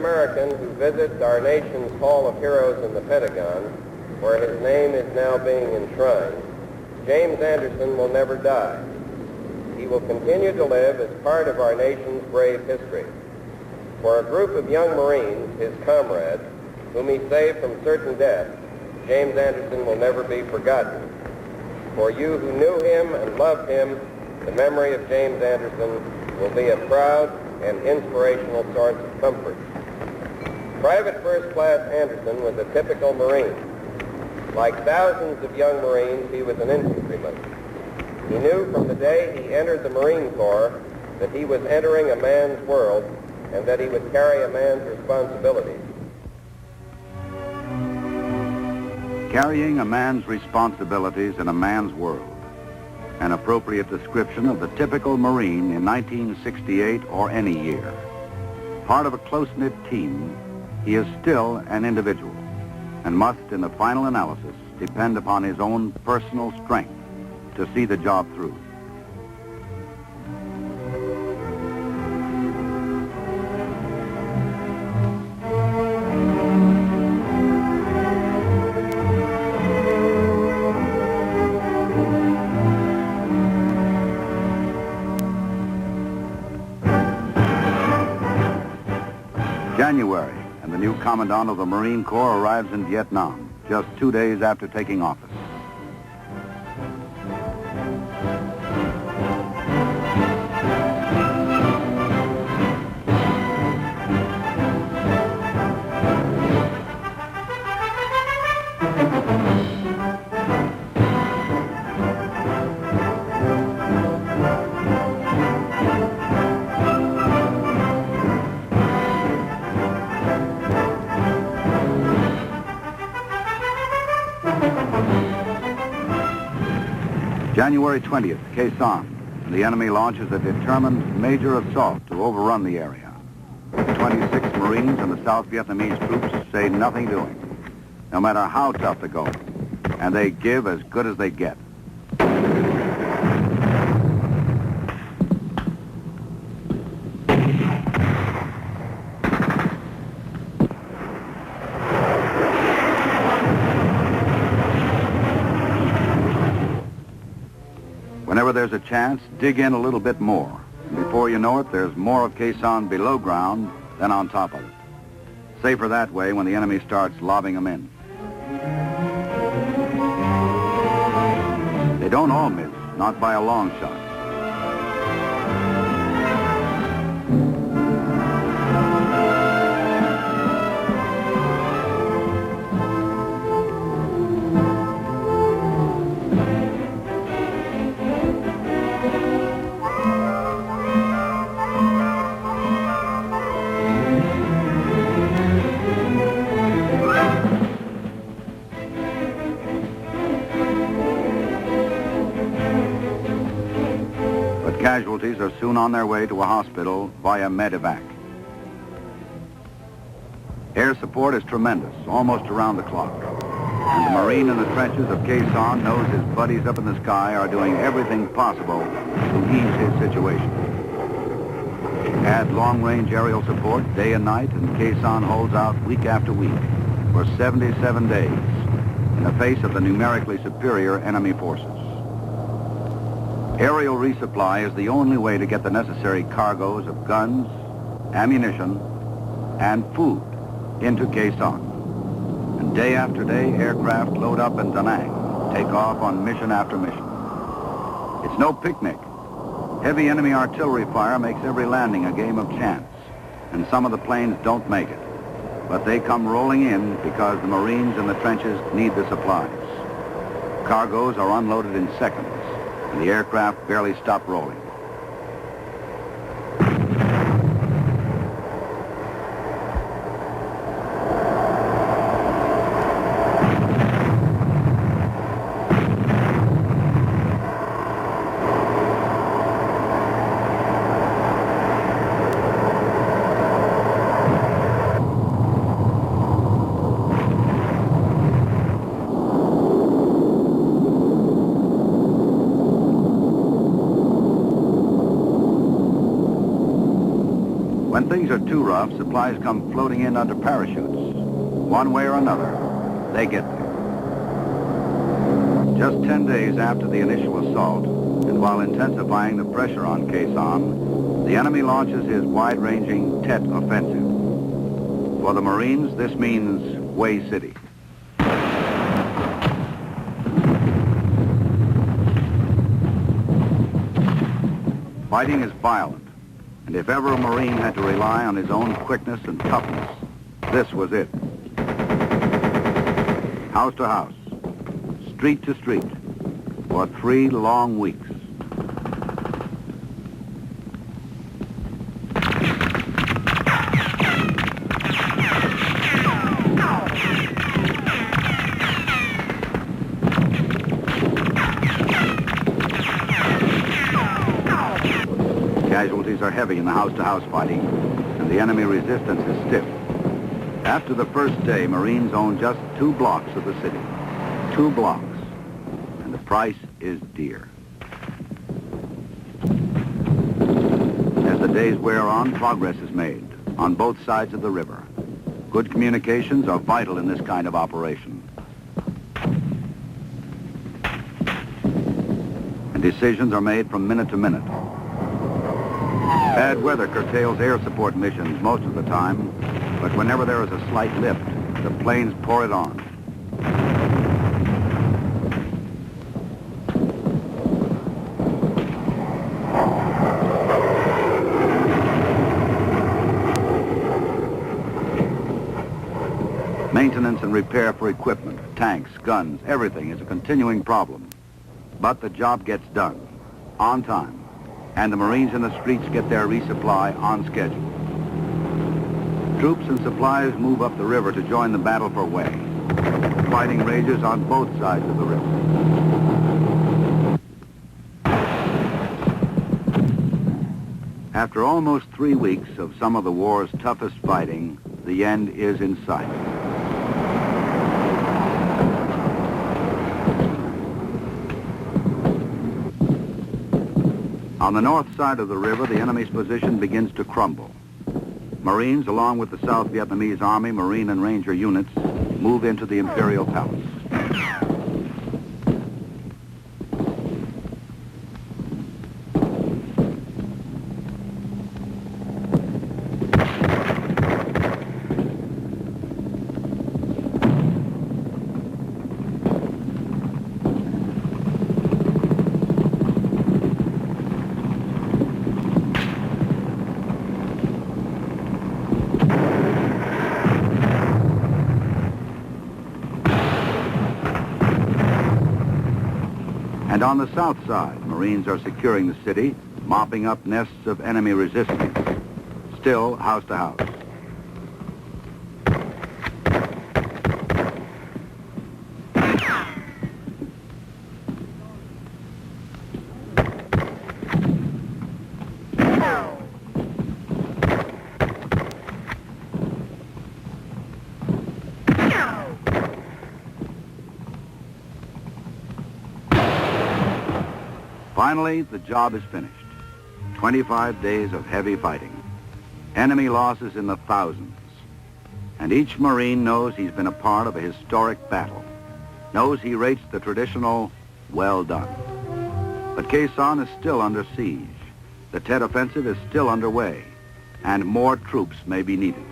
American who visits our nation's Hall of Heroes in the Pentagon, where his name is now being enshrined, James Anderson will never die. He will continue to live as part of our nation's brave history. For a group of young Marines, his comrades, whom he saved from certain death, James Anderson will never be forgotten. For you who knew him and loved him, the memory of James Anderson will be a proud and inspirational source of comfort. Private First Class Anderson was a typical Marine. Like thousands of young Marines, he was an infantryman. He knew from the day he entered the Marine Corps that he was entering a man's world and that he would carry a man's responsibilities. Carrying a man's responsibilities in a man's world. An appropriate description of the typical Marine in 1968 or any year. Part of a close-knit team, he is still an individual and must, in the final analysis, depend upon his own personal strength to see the job through. January, and the new Commandant of the Marine Corps arrives in Vietnam, just 2 days after taking office. January 20th, Khe Sanh, and the enemy launches a determined major assault to overrun the area. 26 Marines and the South Vietnamese troops say nothing doing, no matter how tough the going, and they give as good as they get. Whenever there's a chance, dig in a little bit more. And before you know it, there's more of Khe Sanh below ground than on top of it. Safer that way when the enemy starts lobbing them in. They don't all miss, not by a long shot. Casualties are soon on their way to a hospital via medevac. Air support is tremendous, almost around the clock. And the Marine in the trenches of Khe Sanh knows his buddies up in the sky are doing everything possible to ease his situation. Add long-range aerial support day and night, and Khe Sanh holds out week after week for 77 days in the face of the numerically superior enemy forces. Aerial resupply is the only way to get the necessary cargoes of guns, ammunition, and food into Khe Sanh. And day after day, aircraft load up in Da Nang, take off on mission after mission. It's no picnic. Heavy enemy artillery fire makes every landing a game of chance, and some of the planes don't make it. But they come rolling in because the Marines in the trenches need the supplies. Cargoes are unloaded in seconds, and the aircraft barely stop rolling. When things are too rough, supplies come floating in under parachutes. One way or another, they get there. Just 10 days after the initial assault, and while intensifying the pressure on Khe Sanh, the enemy launches his wide-ranging Tet offensive. For the Marines, this means Hue City. Fighting is violent, and if ever a Marine had to rely on his own quickness and toughness, this was it. House to house, street to street, for 3 long weeks. Casualties are heavy in the house-to-house fighting, and the enemy resistance is stiff. After the first day, Marines own just 2 blocks of the city. 2 blocks. And the price is dear. As the days wear on, progress is made on both sides of the river. Good communications are vital in this kind of operation. And decisions are made from minute to minute. Bad weather curtails air support missions most of the time, but whenever there is a slight lift, the planes pour it on. Maintenance and repair for equipment, tanks, guns, everything is a continuing problem. But the job gets done, on time, and the Marines in the streets get their resupply on schedule. Troops and supplies move up the river to join the battle for Hue. Fighting rages on both sides of the river. After almost 3 weeks of some of the war's toughest fighting, the end is in sight. On the north side of the river, the enemy's position begins to crumble. Marines, along with the South Vietnamese Army, Marine, and Ranger units, move into the Imperial Palace. And on the south side, Marines are securing the city, mopping up nests of enemy resistance, still house to house. Finally, the job is finished. 25 days of heavy fighting. Enemy losses in the thousands. And each Marine knows he's been a part of a historic battle. Knows he rates the traditional, well done. But Khe Sanh is still under siege. The Tet Offensive is still underway. And more troops may be needed.